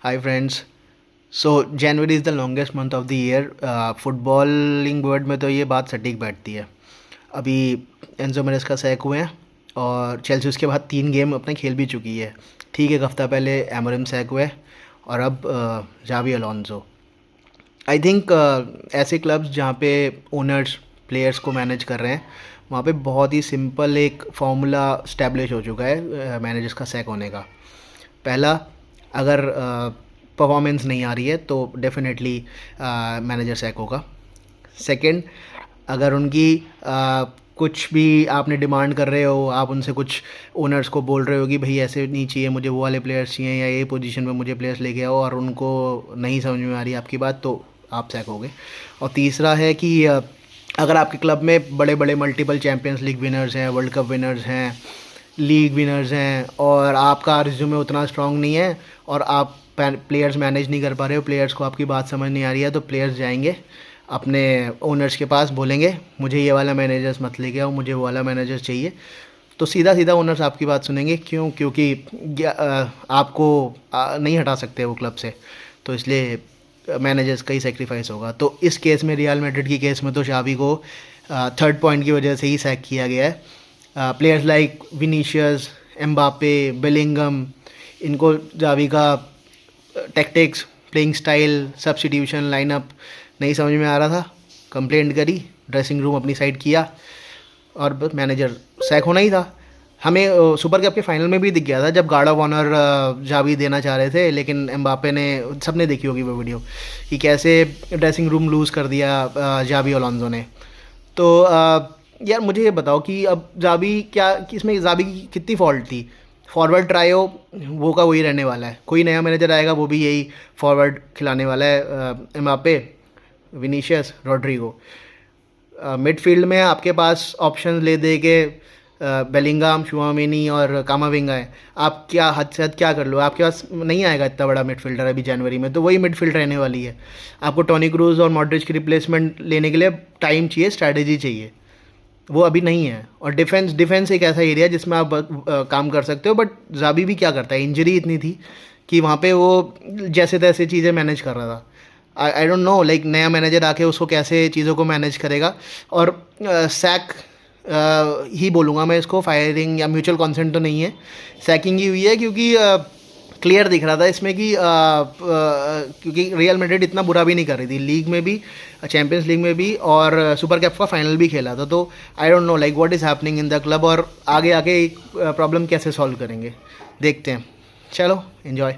Hi friends. So January is the longest month of the year. Footballing word में तो ये बात सटीक बैठती है. अभी एंजो मेरेस का सैक हुए हैं और चेल्सी उसके बाद 3 गेम अपने खेल भी चुकी है. ठीक है, एक हफ़्ता पहले एमोरिम सैक हुए और अब जावी अलोंसो. आई थिंक ऐसे क्लब्स जहाँ पे ओनर्स प्लेयर्स को मैनेज कर रहे हैं वहाँ पे बहुत ही सिंपल एक फार्मूला स्टैब्लिश हो चुका है मैनेजर्स का सैक होने का. पहला, अगर परफॉर्मेंस नहीं आ रही है तो डेफिनेटली मैनेजर सैक होगा. सेकंड, अगर उनकी कुछ भी आपने डिमांड कर रहे हो, आप उनसे कुछ ओनर्स को बोल रहे हो कि भाई ऐसे नहीं चाहिए, मुझे वो वाले प्लेयर्स चाहिए या ये पोजीशन पे मुझे प्लेयर्स लेके आओ, और उनको नहीं समझ में आ रही आपकी बात, तो आप सैक होगे. और तीसरा है कि अगर आपके क्लब में बड़े बड़े मल्टीपल चैम्पियंस लीग विनर्स हैं, वर्ल्ड कप विनर्स हैं, लीग विनर्स हैं, और आपका रिज्यूमे उतना स्ट्रॉन्ग नहीं है और आप प्लेयर्स मैनेज नहीं कर पा रहे हो, प्लेयर्स को आपकी बात समझ नहीं आ रही है, तो प्लेयर्स जाएंगे अपने ओनर्स के पास, बोलेंगे मुझे ये वाला मैनेजर्स मत लेके आओ, मुझे वो वाला मैनेजर चाहिए. तो सीधा सीधा ओनर्स आपकी बात सुनेंगे. क्यों? क्योंकि आपको नहीं हटा सकते वो क्लब से, तो इसलिए मैनेजर्स का ही सेक्रीफाइस होगा. तो इस केस में, रियल मैड्रिड की केस में, तो शावी को थर्ड पॉइंट की वजह से ही सैक किया गया है. Players like Vinicius, Mbappe, Bellingham, इनको जावी का tactics, playing style, substitution, lineup नहीं समझ में आ रहा था. कंप्लेंट करी, ड्रेसिंग रूम अपनी साइड किया और बस मैनेजर सैक होना ही था. हमें सुपर कप के फाइनल में भी दिख गया था जब गार्ड ऑफ ऑनर जावी देना चाह रहे थे, लेकिन एम्बापे ने, सबने देखी होगी वो वीडियो, कि कैसे ड्रेसिंग रूम लूज़ कर दिया जावी अलोंसो ने. तो यार मुझे ये बताओ कि अब जावी क्या, इसमें जावी की कितनी फॉल्ट थी? फॉरवर्ड ट्रायो वो का वही रहने वाला है, कोई नया मैनेजर आएगा वो भी यही फॉरवर्ड खिलाने वाला है. Mbappe, Vinicius, Rodrigo. मिडफील्ड में आपके पास ऑप्शन ले दे के बेलिंगाम, शुआमेनी और कामाविंगा है. आप क्या हद से हद क्या कर लो, आपके पास नहीं आएगा इतना बड़ा मिडफील्डर अभी जनवरी में, तो वही मिडफील्ड रहने वाली है. आपको टोनी क्रूज और मॉड्रिच की रिप्लेसमेंट लेने के लिए टाइम चाहिए, स्ट्रैटेजी चाहिए, वो अभी नहीं है. और डिफेंस एक ऐसा एरिया जिसमें आप काम कर सकते हो, बट जावी भी क्या करता है, इंजरी इतनी थी कि वहाँ पे वो जैसे तैसे चीज़ें मैनेज कर रहा था. आई डोंट नो, लाइक नया मैनेजर आके उसको कैसे चीज़ों को मैनेज करेगा. और सैक ही बोलूँगा मैं इसको, फायरिंग या म्यूचुअल कॉन्सेंट तो नहीं है, सैकिंग ही हुई है. क्योंकि क्लियर दिख रहा था इसमें कि क्योंकि रियल मैड्रिड इतना बुरा भी नहीं कर रही थी, लीग में भी, चैम्पियंस लीग में भी, और सुपर कप का फाइनल भी खेला था. तो I don't know like what is happening in the club, और आगे आगे प्रॉब्लम कैसे सॉल्व करेंगे देखते हैं. चलो, एंजॉय.